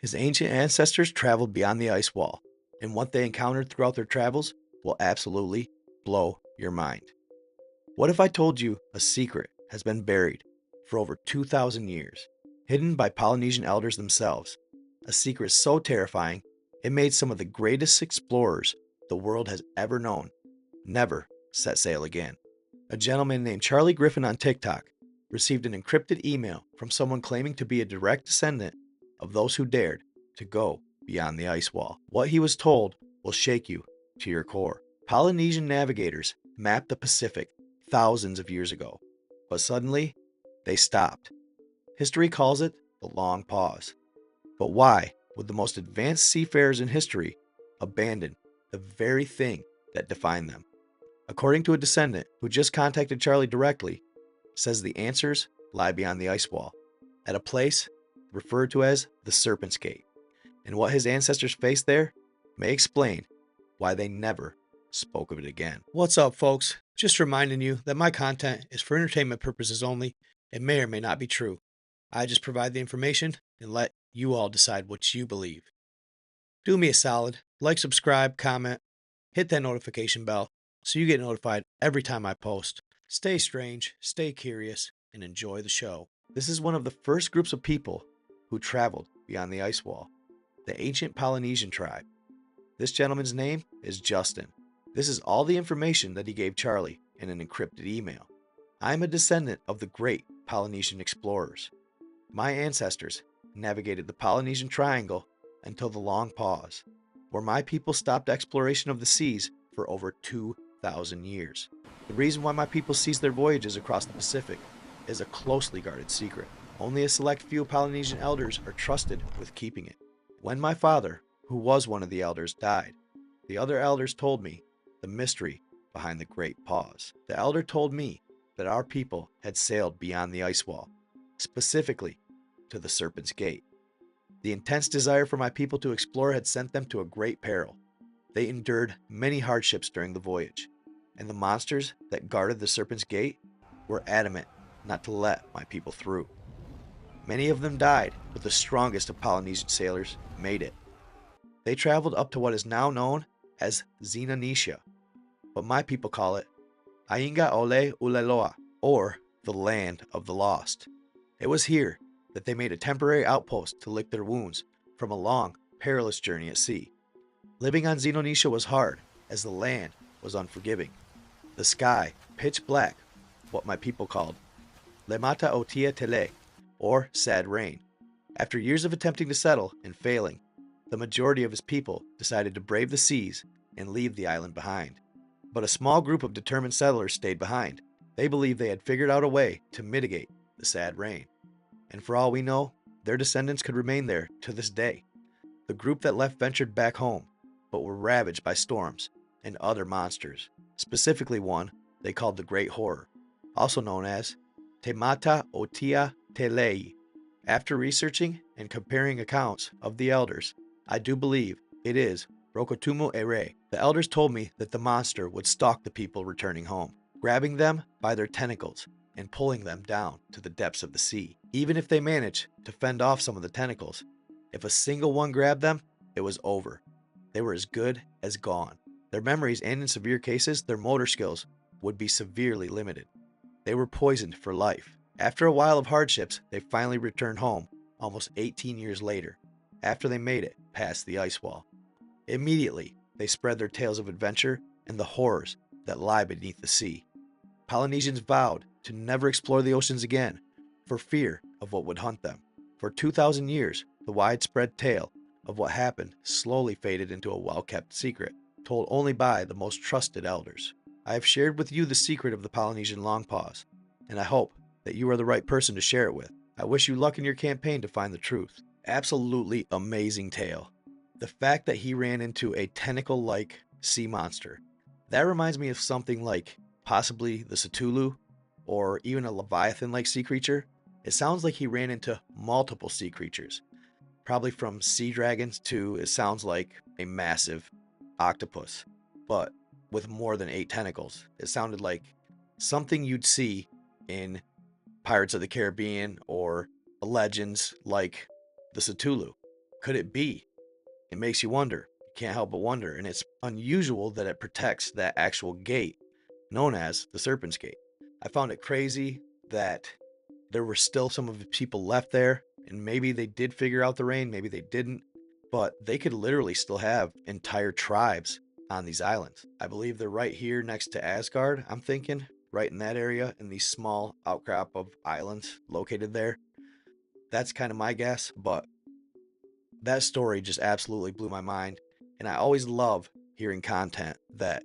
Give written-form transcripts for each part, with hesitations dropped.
His ancient ancestors traveled beyond the ice wall, and what they encountered throughout their travels will absolutely blow your mind. What if I told you a secret has been buried for over 2,000 years, hidden by Polynesian elders themselves? A secret so terrifying, it made some of the greatest explorers the world has ever known never set sail again. A gentleman named Charlie Griffin on TikTok received an encrypted email from someone claiming to be a direct descendant of those who dared to go beyond the ice wall. What he was told will shake you to your core. Polynesian navigators mapped the Pacific thousands of years ago, but suddenly they stopped. History calls it the long pause. But why would the most advanced seafarers in history abandon the very thing that defined them? According to a descendant who just contacted Charlie directly, says the answers lie beyond the ice wall, at a place referred to as the Serpent's Gate. And what his ancestors faced there may explain why they never spoke of it again. What's up, folks? Just reminding you that my content is for entertainment purposes only and may or may not be true. I just provide the information and let you all decide what you believe. Do me a solid, like, subscribe, comment, hit that notification bell so you get notified every time I post. Stay strange, stay curious, and enjoy the show. This is one of the first groups of people who traveled beyond the ice wall, the ancient Polynesian tribe. This gentleman's name is Justin. This is all the information that he gave Charlie in an encrypted email. I am a descendant of the great Polynesian explorers. My ancestors navigated the Polynesian Triangle until the long pause, where my people stopped exploration of the seas for over 2,000 years. The reason why my people ceased their voyages across the Pacific is a closely guarded secret. Only a select few Polynesian elders are trusted with keeping it. When my father, who was one of the elders, died, the other elders told me the mystery behind the great pause. The elder told me that our people had sailed beyond the ice wall, specifically to the Serpent's Gate. The intense desire for my people to explore had sent them to a great peril. They endured many hardships during the voyage, and the monsters that guarded the Serpent's Gate were adamant not to let my people through. Many of them died, but the strongest of Polynesian sailors made it. They traveled up to what is now known as Xenonesia, but my people call it Ainga Ole Uleloa, or the Land of the Lost. It was here that they made a temporary outpost to lick their wounds from a long, perilous journey at sea. Living on Xenonesia was hard, as the land was unforgiving. The sky, pitch black, what my people called Lemata Otia Tele, or sad rain. After years of attempting to settle and failing, the majority of his people decided to brave the seas and leave the island behind. But a small group of determined settlers stayed behind. They believed they had figured out a way to mitigate the sad rain. And for all we know, their descendants could remain there to this day. The group that left ventured back home, but were ravaged by storms and other monsters, specifically one they called the Great Horror, also known as Te Mata Otia Telei. After researching and comparing accounts of the elders, I do believe it is Rokotumu Ere. The elders told me that the monster would stalk the people returning home, grabbing them by their tentacles and pulling them down to the depths of the sea. Even if they managed to fend off some of the tentacles, if a single one grabbed them, it was over. They were as good as gone. Their memories and, in severe cases, their motor skills would be severely limited. They were poisoned for life. After a while of hardships, they finally returned home almost 18 years later, after they made it past the ice wall. Immediately, they spread their tales of adventure and the horrors that lie beneath the sea. Polynesians vowed to never explore the oceans again for fear of what would hunt them. For 2,000 years, the widespread tale of what happened slowly faded into a well-kept secret, told only by the most trusted elders. I have shared with you the secret of the Polynesian long pause, and I hope that you are the right person to share it with. I wish you luck in your campaign to find the truth. Absolutely amazing tale. The fact that he ran into a tentacle-like sea monster, that reminds me of something like possibly the Cthulhu, or even a Leviathan-like sea creature. It sounds like he ran into multiple sea creatures, probably from sea dragons to, it sounds like, a massive octopus, but with more than 8 tentacles. It sounded like something you'd see in Pirates of the Caribbean or legends like the Cthulhu, could it be? It makes you wonder. You can't help but wonder. And it's unusual that it protects that actual gate known as the Serpent's Gate. I found it crazy that there were still some of the people left there, and maybe they did figure out the rain, maybe they didn't, but they could literally still have entire tribes on these islands. I believe they're right here next to Asgard, I'm thinking, right in that area, in these small outcrop of islands located there. That's kind of my guess, but that story just absolutely blew my mind, and I always love hearing content that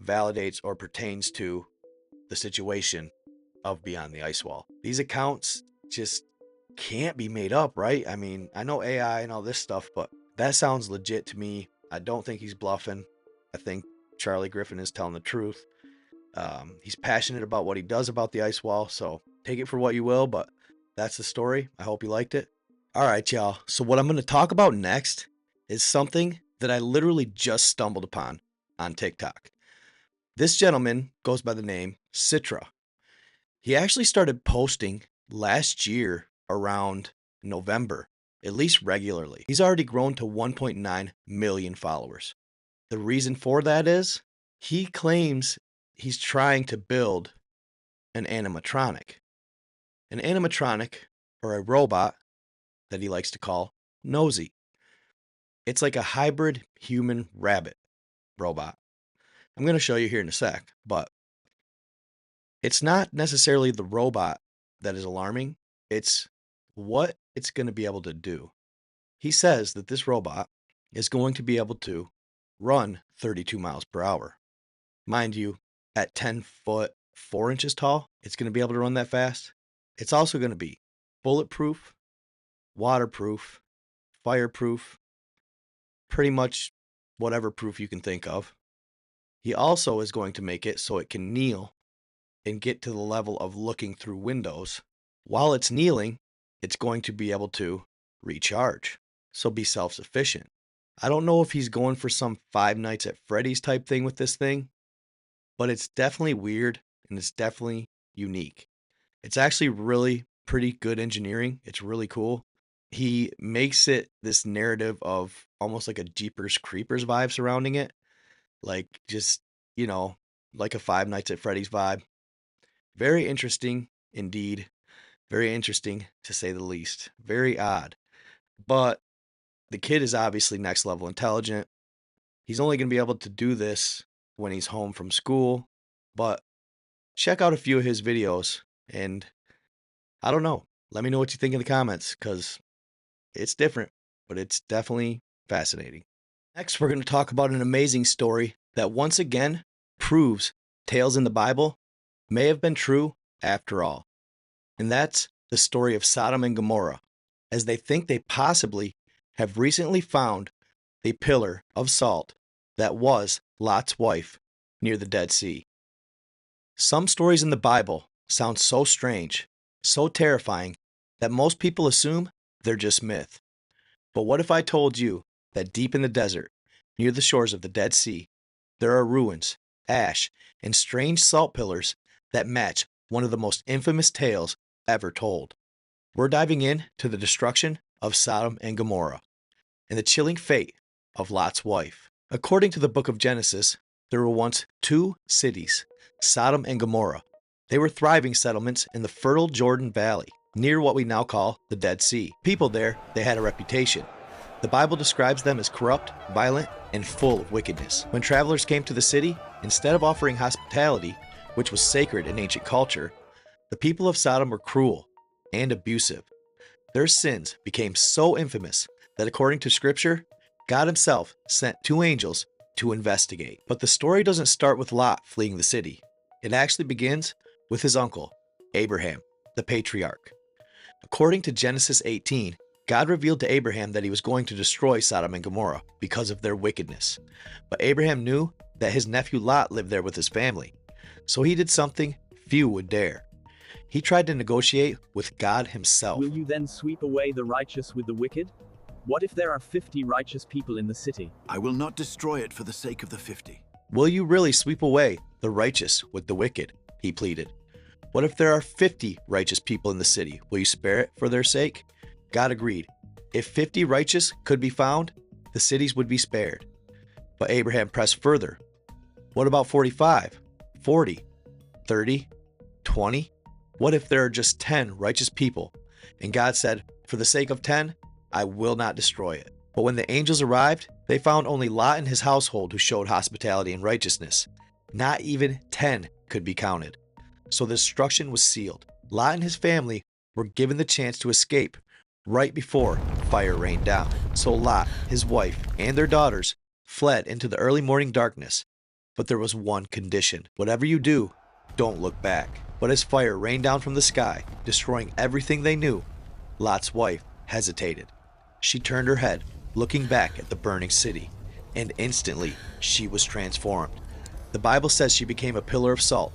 validates or pertains to the situation of Beyond the Ice Wall. These accounts just can't be made up, right? I mean, I know AI and all this stuff, but that sounds legit to me. I don't think he's bluffing. I think Charlie Griffin is telling the truth. He's passionate about what he does about the ice wall, so take it for what you will, but that's the story. I hope you liked it. All right, y'all. So what I'm going to talk about next is something that I literally just stumbled upon on TikTok. This gentleman goes by the name Citra. He actually started posting last year around November, at least regularly. He's already grown to 1.9 million followers. The reason for that is he claims he's trying to build an animatronic. An animatronic, or a robot that he likes to call Nosy. It's like a hybrid human rabbit robot. I'm going to show you here in a sec, but it's not necessarily the robot that is alarming. It's what it's going to be able to do. He says that this robot is going to be able to run 32 miles per hour. Mind you, at 10 foot 4 inches tall, it's going to be able to run that fast. It's also going to be bulletproof, waterproof, fireproof, pretty much whatever proof you can think of. He also is going to make it so it can kneel and get to the level of looking through windows. While it's kneeling, it's going to be able to recharge, so be self-sufficient. I don't know if he's going for some Five Nights at Freddy's type thing with this thing, but it's definitely weird and it's definitely unique. It's actually really pretty good engineering. It's really cool. He makes it this narrative of almost like a Jeepers Creepers vibe surrounding it. Like just, like a Five Nights at Freddy's vibe. Very interesting indeed. Very interesting to say the least. Very odd. But the kid is obviously next level intelligent. He's only going to be able to do this when he's home from school. But check out a few of his videos and I don't know. Let me know what you think in the comments because it's different, but it's definitely fascinating. Next, we're going to talk about an amazing story that once again proves tales in the Bible may have been true after all. And that's the story of Sodom and Gomorrah, as they think they possibly have recently found a pillar of salt that was Lot's wife near the Dead Sea. Some stories in the Bible sound so strange, so terrifying, that most people assume they're just myth. But what if I told you that deep in the desert, near the shores of the Dead Sea, there are ruins, ash, and strange salt pillars that match one of the most infamous tales ever told? We're diving into the destruction of Sodom and Gomorrah and the chilling fate of Lot's wife. According to the book of Genesis, there were once two cities, Sodom and Gomorrah. They were thriving settlements in the fertile Jordan Valley, near what we now call the Dead Sea. People there, they had a reputation. The Bible describes them as corrupt, violent, and full of wickedness. When travelers came to the city, instead of offering hospitality, which was sacred in ancient culture, the people of Sodom were cruel and abusive. Their sins became so infamous that according to scripture, God himself sent two angels to investigate. But the story doesn't start with Lot fleeing the city. It actually begins with his uncle, Abraham, the patriarch. According to Genesis 18, God revealed to Abraham that he was going to destroy Sodom and Gomorrah because of their wickedness. But Abraham knew that his nephew Lot lived there with his family, so he did something few would dare. He tried to negotiate with God himself. Will you then sweep away the righteous with the wicked? What if there are 50 righteous people in the city? I will not destroy it for the sake of the 50. Will you really sweep away the righteous with the wicked? He pleaded. What if there are 50 righteous people in the city? Will you spare it for their sake? God agreed. If 50 righteous could be found, the cities would be spared. But Abraham pressed further. What about 45, 40, 30, 20? What if there are just 10 righteous people? And God said, for the sake of 10, I will not destroy it. But when the angels arrived, they found only Lot and his household who showed hospitality and righteousness. Not even 10 could be counted. So the destruction was sealed. Lot and his family were given the chance to escape right before fire rained down. So Lot, his wife, and their daughters fled into the early morning darkness. But there was one condition. Whatever you do, don't look back. But as fire rained down from the sky, destroying everything they knew, Lot's wife hesitated. She turned her head, looking back at the burning city, and instantly she was transformed. The Bible says she became a pillar of salt,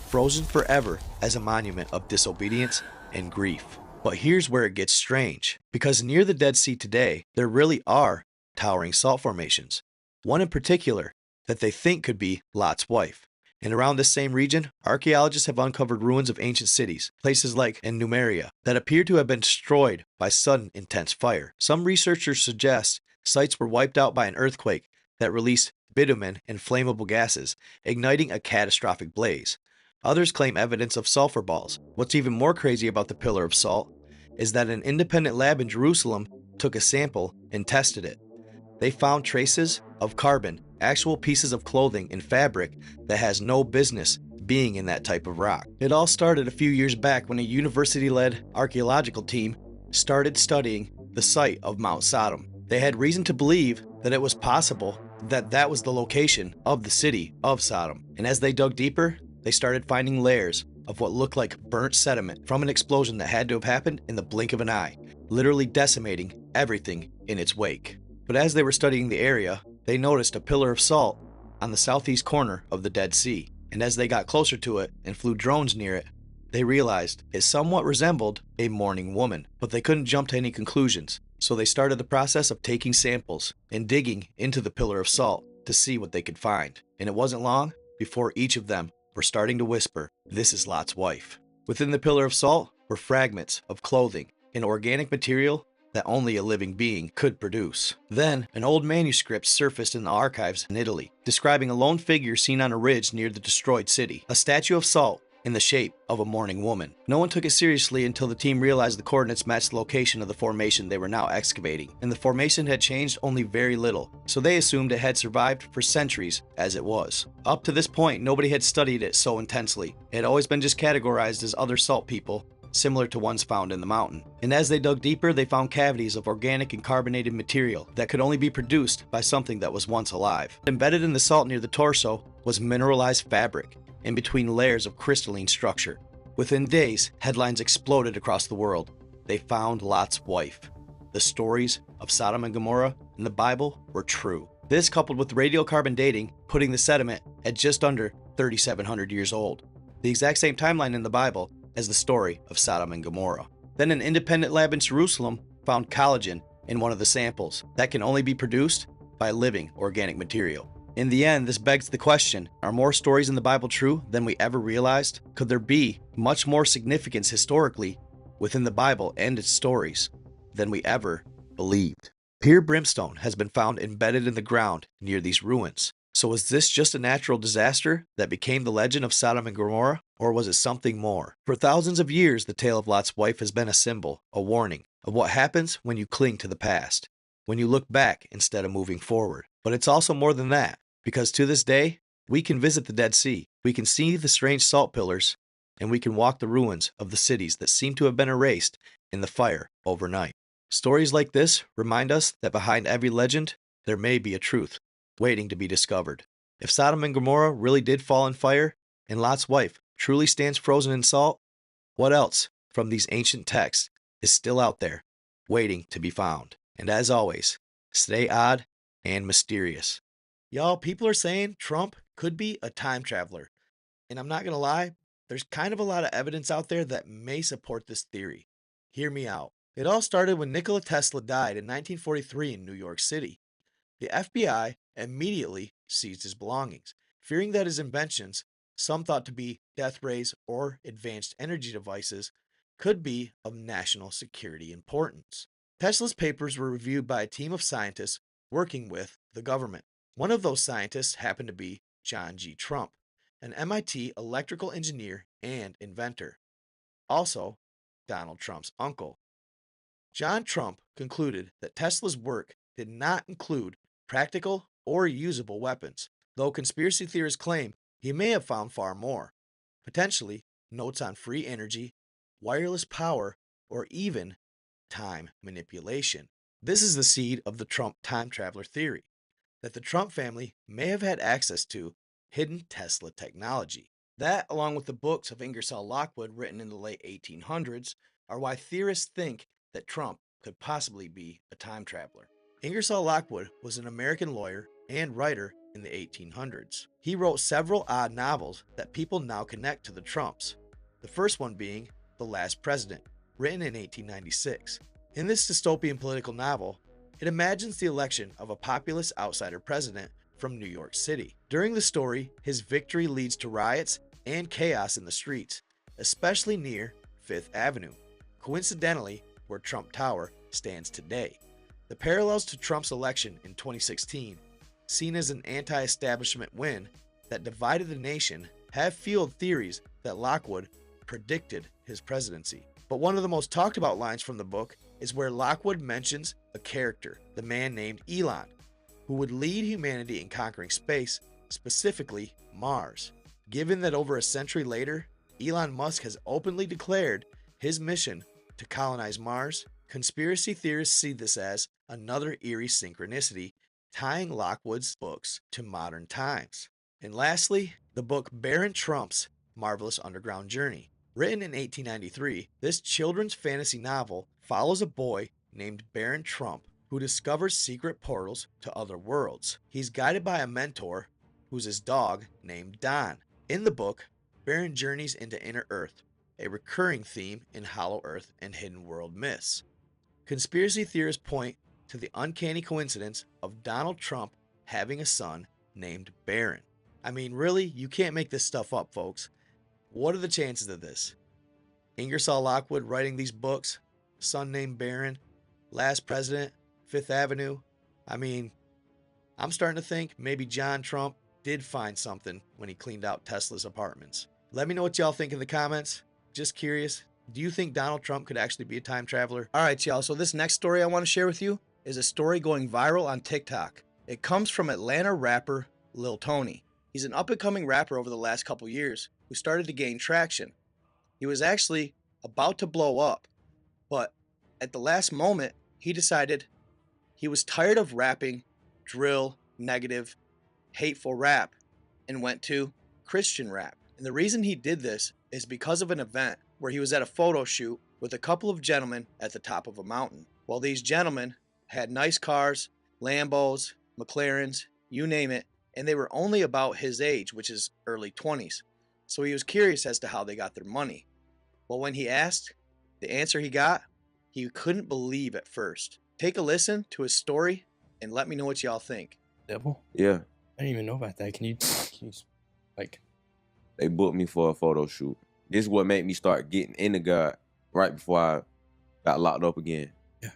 frozen forever as a monument of disobedience and grief. But here's where it gets strange, because near the Dead Sea today, there really are towering salt formations. One in particular that they think could be Lot's wife. And around this same region, archaeologists have uncovered ruins of ancient cities, places like in Numeria, that appear to have been destroyed by sudden intense fire. Some researchers suggest sites were wiped out by an earthquake that released bitumen and flammable gases, igniting a catastrophic blaze. Others claim evidence of sulfur balls. What's even more crazy about the pillar of salt is that an independent lab in Jerusalem took a sample and tested it. They found traces of carbon, actual pieces of clothing and fabric that has no business being in that type of rock. It all started a few years back when a university-led archaeological team started studying the site of Mount Sodom. They had reason to believe that it was possible that that was the location of the city of Sodom. And as they dug deeper, they started finding layers of what looked like burnt sediment from an explosion that had to have happened in the blink of an eye, literally decimating everything in its wake. But as they were studying the area, they noticed a pillar of salt on the southeast corner of the Dead Sea. And as they got closer to it and flew drones near it, they realized it somewhat resembled a mourning woman. But they couldn't jump to any conclusions, so they started the process of taking samples and digging into the pillar of salt to see what they could find. And it wasn't long before each of them were starting to whisper, "This is Lot's wife." Within the pillar of salt were fragments of clothing, an organic material that only a living being could produce. Then, an old manuscript surfaced in the archives in Italy, describing a lone figure seen on a ridge near the destroyed city, a statue of salt in the shape of a mourning woman. No one took it seriously until the team realized the coordinates matched the location of the formation they were now excavating, and the formation had changed only very little, so they assumed it had survived for centuries as it was. Up to this point, nobody had studied it so intensely. It had always been just categorized as other salt people, similar to ones found in the mountain. And as they dug deeper, they found cavities of organic and carbonated material that could only be produced by something that was once alive. Embedded in the salt near the torso was mineralized fabric, in between layers of crystalline structure. Within days, headlines exploded across the world. They found Lot's wife. The stories of Sodom and Gomorrah in the Bible were true. This, coupled with radiocarbon dating, putting the sediment at just under 3,700 years old, the exact same timeline in the Bible as the story of Sodom and Gomorrah. Then an independent lab in Jerusalem found collagen in one of the samples that can only be produced by living organic material. In the end, this begs the question, are more stories in the Bible true than we ever realized? Could there be much more significance historically within the Bible and its stories than we ever believed? Pure brimstone has been found embedded in the ground near these ruins. So was this just a natural disaster that became the legend of Sodom and Gomorrah, or was it something more? For thousands of years, the tale of Lot's wife has been a symbol, a warning of what happens when you cling to the past, when you look back instead of moving forward. But it's also more than that, because to this day, we can visit the Dead Sea, we can see the strange salt pillars, and we can walk the ruins of the cities that seem to have been erased in the fire overnight. Stories like this remind us that behind every legend, there may be a truth waiting to be discovered. If Sodom and Gomorrah really did fall in fire, and Lot's wife truly stands frozen in salt, what else from these ancient texts is still out there, waiting to be found? And as always, stay odd and mysterious. Y'all, people are saying Trump could be a time traveler. And I'm not going to lie, there's kind of a lot of evidence out there that may support this theory. Hear me out. It all started when Nikola Tesla died in 1943 in New York City. The FBI immediately seized his belongings, fearing that his inventions, some thought to be death rays or advanced energy devices, could be of national security importance. Tesla's papers were reviewed by a team of scientists working with the government. One of those scientists happened to be John G. Trump, an MIT electrical engineer and inventor, also Donald Trump's uncle. John Trump concluded that Tesla's work did not include practical or usable weapons, though conspiracy theorists claim he may have found far more, potentially notes on free energy, wireless power, or even time manipulation. This is the seed of the Trump time traveler theory, that the Trump family may have had access to hidden Tesla technology. That, along with the books of Ingersoll Lockwood written in the late 1800s, are why theorists think that Trump could possibly be a time traveler. Ingersoll Lockwood was an American lawyer and writer in the 1800s. He wrote several odd novels that people now connect to the Trumps, the first one being The Last President, written in 1896. In this dystopian political novel, it imagines the election of a populist outsider president from New York City. During the story, his victory leads to riots and chaos in the streets, especially near Fifth Avenue, coincidentally where Trump Tower stands today. The parallels to Trump's election in 2016, seen as an anti-establishment win that divided the nation, have fueled theories that Lockwood predicted his presidency. But one of the most talked about lines from the book is where Lockwood mentions a character, the man named Elon, who would lead humanity in conquering space, specifically Mars. Given that over a century later, Elon Musk has openly declared his mission to colonize Mars, conspiracy theorists see this as another eerie synchronicity tying Lockwood's books to modern times. And lastly, the book Baron Trump's Marvelous Underground Journey. Written in 1893, this children's fantasy novel follows a boy named Baron Trump who discovers secret portals to other worlds. He's guided by a mentor who's his dog named Don. In the book, Baron journeys into Inner Earth, a recurring theme in Hollow Earth and Hidden World myths. Conspiracy theorists point to the uncanny coincidence of Donald Trump having a son named Baron. I mean, really, you can't make this stuff up, folks. What are the chances of this? Ingersoll Lockwood writing these books, son named Baron, Last President, Fifth Avenue. I mean, I'm starting to think maybe John Trump did find something when he cleaned out Tesla's apartments. Let me know what y'all think in the comments. Just curious, do you think Donald Trump could actually be a time traveler? All right, y'all, so this next story I want to share with you is a story going viral on TikTok. It comes from Atlanta rapper Lil Tony. He's an up-and-coming rapper over the last couple years who started to gain traction. He was actually about to blow up, but at the last moment, he decided he was tired of rapping drill, negative, hateful rap and went to Christian rap. And the reason he did this is because of an event where he was at a photo shoot with a couple of gentlemen at the top of a mountain. Well, these gentlemen had nice cars, Lambos, McLarens, you name it, and they were only about his age, which is early 20s. So he was curious as to how they got their money. Well, when he asked, the answer he got, he couldn't believe at first. Take a listen to his story and let me know what y'all think. Devil? Yeah, I didn't even know about that. Can you like, they booked me for a photo shoot. This is what made me start getting into God right before I got locked up again. Yeah.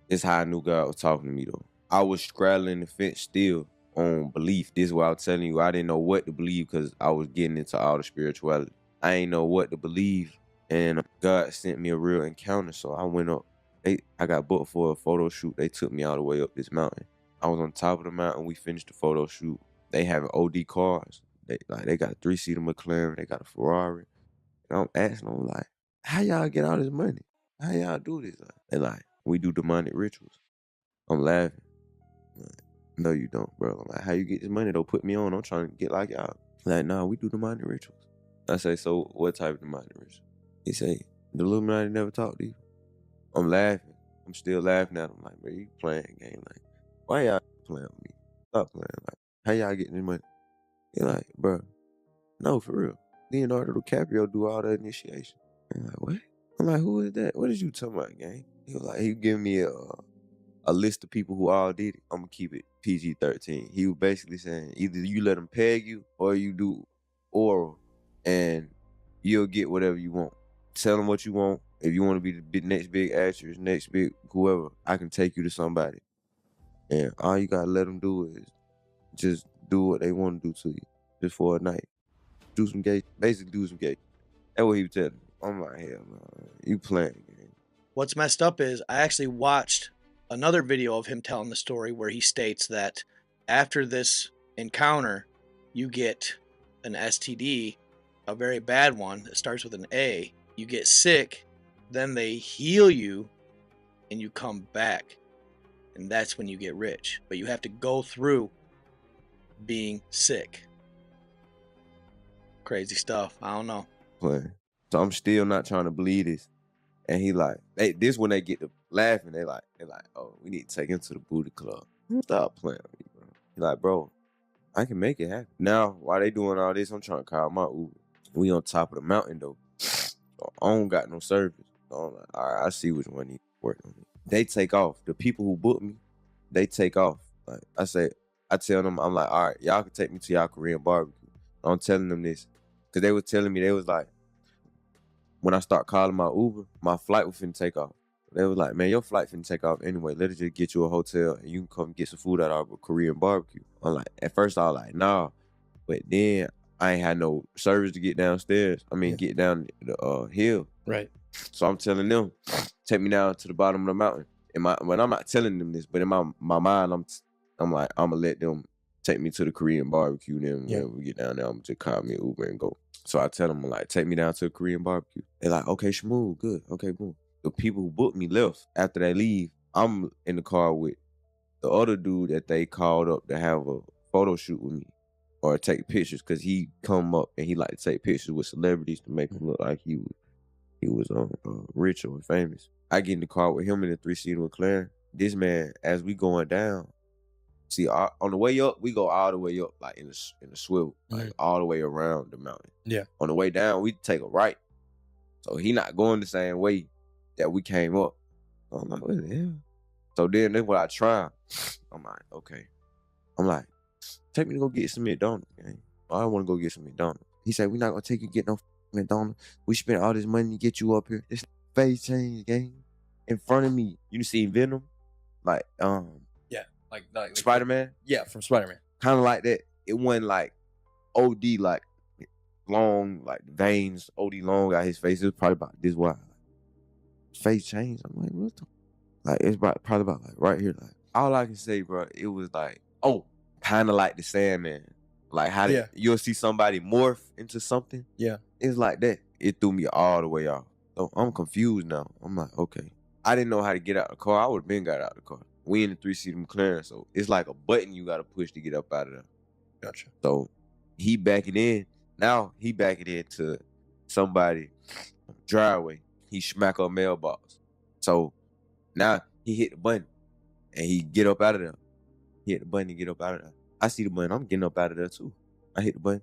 This is how I knew God was talking to me, though. I was straddling the fence still on belief. This is what I was telling you. I didn't know what to believe because I was getting into all the spirituality. I ain't know what to believe, and God sent me a real encounter, so I went up. I got booked for a photo shoot. They took me all the way up this mountain. I was on top of the mountain. We finished the photo shoot. They have OD cars. They got a 3-seater McLaren. They got a Ferrari. And I'm asking them, like, how y'all get all this money? How y'all do this? They like, we do demonic rituals. I'm laughing. I'm like, no, you don't, bro. I'm like, how you get this money? Don't put me on. I'm trying to get like y'all. Like, nah, we do demonic rituals. I say, so what type of demonic ritual? He say, the Illuminati never talk to you. I'm laughing. I'm still laughing at him. Like, bro, you playing a game. Like, why y'all playing with me? Stop playing. Like, how y'all getting this money? He like, bro, no, for real. Leonardo DiCaprio do all the initiation. I'm like, what? I'm like, who is that? What is you talking about, gang? He was like, he giving me a list of people who all did it. I'm gonna keep it PG-13. He was basically saying, either you let them peg you or you do oral and you'll get whatever you want. tell them what you want. If you want to be the next big actress, next big whoever, I can take you to somebody. And all you gotta let them do is just do what they want to do to you, just for a night. Basically do some gay. That's what he was telling me. I'm like, hell no, you playing, man. What's messed up is I actually watched another video of him telling the story where he states that after this encounter, you get an STD, a very bad one that starts with an A. You get sick, then they heal you, and you come back. And that's when you get rich. But you have to go through being sick. Crazy stuff. I don't know. Playing. So I'm still not trying to believe this. And he like, this when they get to laughing, they like, oh, we need to take him to the booty club. Stop playing with me, bro. He like, bro, I can make it happen. Now, while they doing all this, I'm trying to call my Uber. We on top of the mountain though. I don't got no service. So I'm like, all right, I see which one he work on it. They take off. The people who booked me, they take off. Like I tell them, I'm like, all right, y'all can take me to y'all Korean barbecue. I'm telling them this. Cause they was telling me, they was like, when I start calling my Uber, my flight was finna take off. They was like, man, your flight finna take off anyway. Let us just get you a hotel and you can come get some food at our Korean barbecue. I'm like, at first I was like, nah. But then I ain't had no service to get downstairs. Get down the hill. Right. So I'm telling them, take me down to the bottom of the mountain. When I'm not telling them this, but in my mind, I'm like, I'm gonna let them take me to the Korean barbecue. Then when we get down there, I'm gonna just call me an Uber and go. So I tell them, I'm like, take me down to a Korean barbecue. They're like, okay, smooth, good, okay, boom. The people who booked me left. After they leave, I'm in the car with the other dude that they called up to have a photo shoot with me or take pictures, because he come up and he like to take pictures with celebrities to make him look like he was rich or famous. I get in the car with him in the 3-seater McLaren. This man, as we going down, see, on the way up, we go all the way up, like in the swivel, like all the way around the mountain. Yeah. On the way down, we take a right. So he not going the same way that we came up. So I'm like, what the hell? So then that's what I try. I'm like, okay. I'm like, take me to go get some McDonald's, gang. I want to go get some McDonald's. He said, we're not going to take you to get no McDonald's. We spent all this money to get you up here. This face change, gang. In front of me. You seen Venom? Like, like Spider-Man? Yeah, from Spider-Man. Kind of like that. It wasn't like OD, like long, like veins, OD long out his face. It was probably about this wide. Face changed. I'm like, what the? Like, it's probably about like right here. Like, all I can say, bro, it was like, kind of like the Sandman. Like how you'll see somebody morph into something. Yeah. It's like that. It threw me all the way off. So I'm confused now. I'm like, okay. I didn't know how to get out of the car. I would have been got out of the car. We in the 3-seater McLaren, so it's like a button you got to push to get up out of there. Gotcha. So he backing in. Now he backing into somebody driveway. He smack up mailbox. So now he hit the button and he get up out of there. He hit the button and get up out of there. I see the button. I'm getting up out of there too. I hit the button.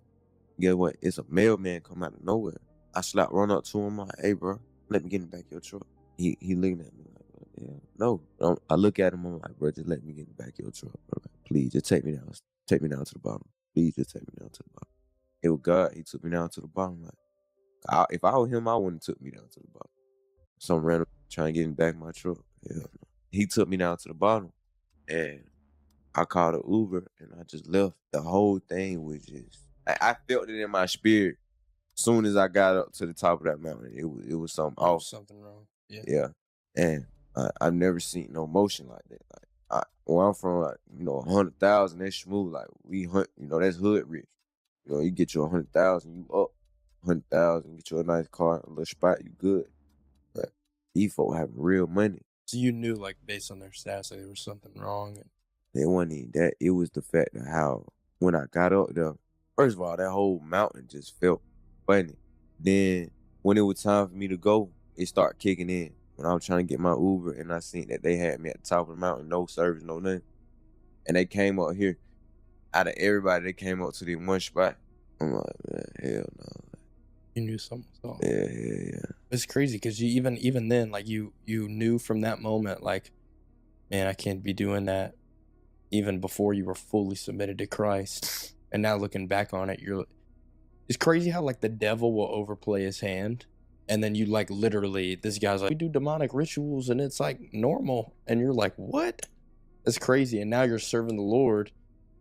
Guess what? It's a mailman come out of nowhere. I run up to him. I'm like, hey, bro, let me get in the back of your truck. He looking at me like, yeah, no. I look at him. I'm like, bro, just let me get in the back of your truck, bro. Please, just take me down. Take me down to the bottom. Please, just take me down to the bottom. It was God. He took me down to the bottom. Like, if I was him, I wouldn't have took me down to the bottom. Some random trying to get in the back of my truck. Yeah. He took me down to the bottom, and I called an Uber, and I just left. The whole thing was just, I felt it in my spirit. As soon as I got up to the top of that mountain, it was something off. Something wrong. Yeah. Yeah. And I've never seen no motion like that. Like, where I'm from, like, 100,000, that's smooth. Like, we hunt, that's hood rich. You get you 100,000, you up 100,000, get you a nice car, a little spot, you good. But these folk having real money. So you knew, like, based on their stats, that there was something wrong. It wasn't even that. It was the fact of how, when I got up there, first of all, that whole mountain just felt funny. Then, when it was time for me to go, it started kicking in. When I was trying to get my Uber, and I seen that they had me at the top of the mountain, no service, no nothing. And they came up here. Out of everybody, they came up to the one spot. I'm like, man, hell no. You knew something was off. Yeah. It's crazy because you even then, like, you knew from that moment, like, man, I can't be doing that. Even before you were fully submitted to Christ. And now looking back on it, it's crazy how, like, the devil will overplay his hand And then you like literally, this guy's like, we do demonic rituals and it's like normal. And you're like, what? That's crazy. And now you're serving the Lord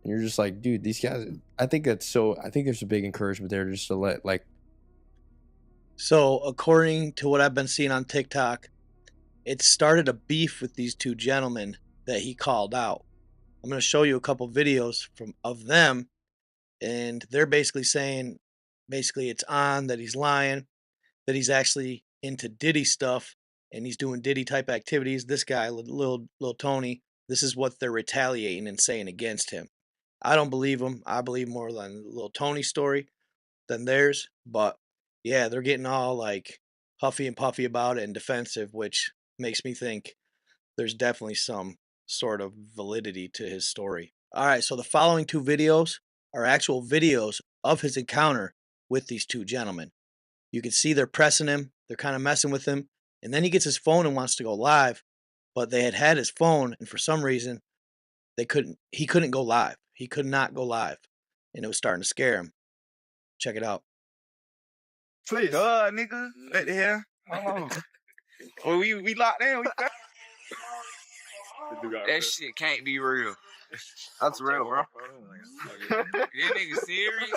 and you're just like, dude, these guys, I think there's a big encouragement there just to let like. So according to what I've been seeing on TikTok, it started a beef with these two gentlemen that he called out. I'm going to show you a couple videos of them, and they're basically saying, it's on that he's lying, that he's actually into Diddy stuff, and he's doing Diddy type activities. This guy, little Tony, this is what they're retaliating and saying against him. I don't believe him. I believe more on little Tony's story than theirs. But yeah, they're getting all like huffy and puffy about it and defensive, which makes me think there's definitely some sort of validity to his story. All right, so the following two videos are actual videos of his encounter with these two gentlemen. You can see they're pressing him, they're kind of messing with him, and then he gets his phone and wants to go live, but they had his phone, and for some reason he couldn't go live. He could not go live, and it was starting to scare him. Check it out. Please. Duh, nigga. What the hell? Well, we locked in. That shit can't be real. That's real, bro. That nigga serious?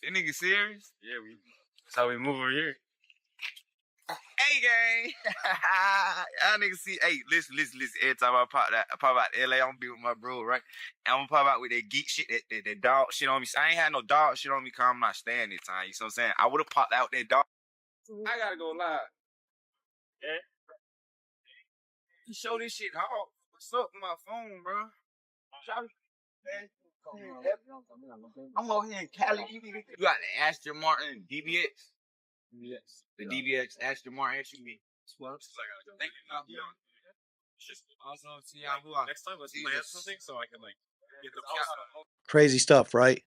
That nigga serious? Yeah, that's how we move over here. Hey, gang. Y'all niggas see. Hey, listen. Every time I pop out to LA, I'm gonna be with my bro, right? And I'm gonna pop out with that geek shit, that dog shit on me. So I ain't had no dog shit on me because I'm not staying this time. You know what I'm saying? I would have popped out that dog. I gotta go live. Yeah. You show this shit hard. What's up with my phone, bro? I'm over here in Cali. You got the Aston Martin DBX. Yes. The DBX Aston Martin SUV. Thank you. Also, see y'all. Next time, let's plan something so I can like get the Crazy stuff, right?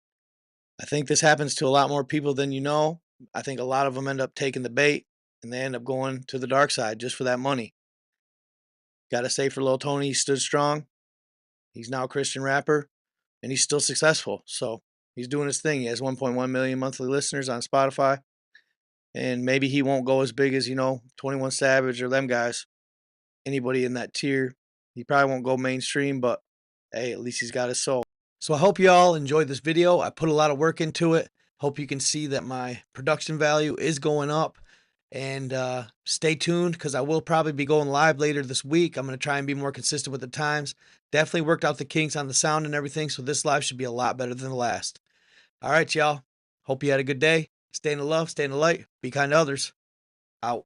I think this happens to a lot more people than you know. I think a lot of them end up taking the bait and they end up going to the dark side just for that money. Gotta say, for Lil Tony, he stood strong. He's now a Christian rapper and he's still successful. So he's doing his thing. He has 1.1 million monthly listeners on Spotify. And maybe he won't go as big as, 21 Savage or them guys. Anybody in that tier. He probably won't go mainstream, but hey, at least he's got his soul. So I hope you all enjoyed this video. I put a lot of work into it. Hope you can see that my production value is going up. And stay tuned because I will probably be going live later this week. I'm going to try and be more consistent with the times. Definitely worked out the kinks on the sound and everything, so this live should be a lot better than the last. All right, y'all. Hope you had a good day. Stay in the love, stay in the light, be kind to others. Out.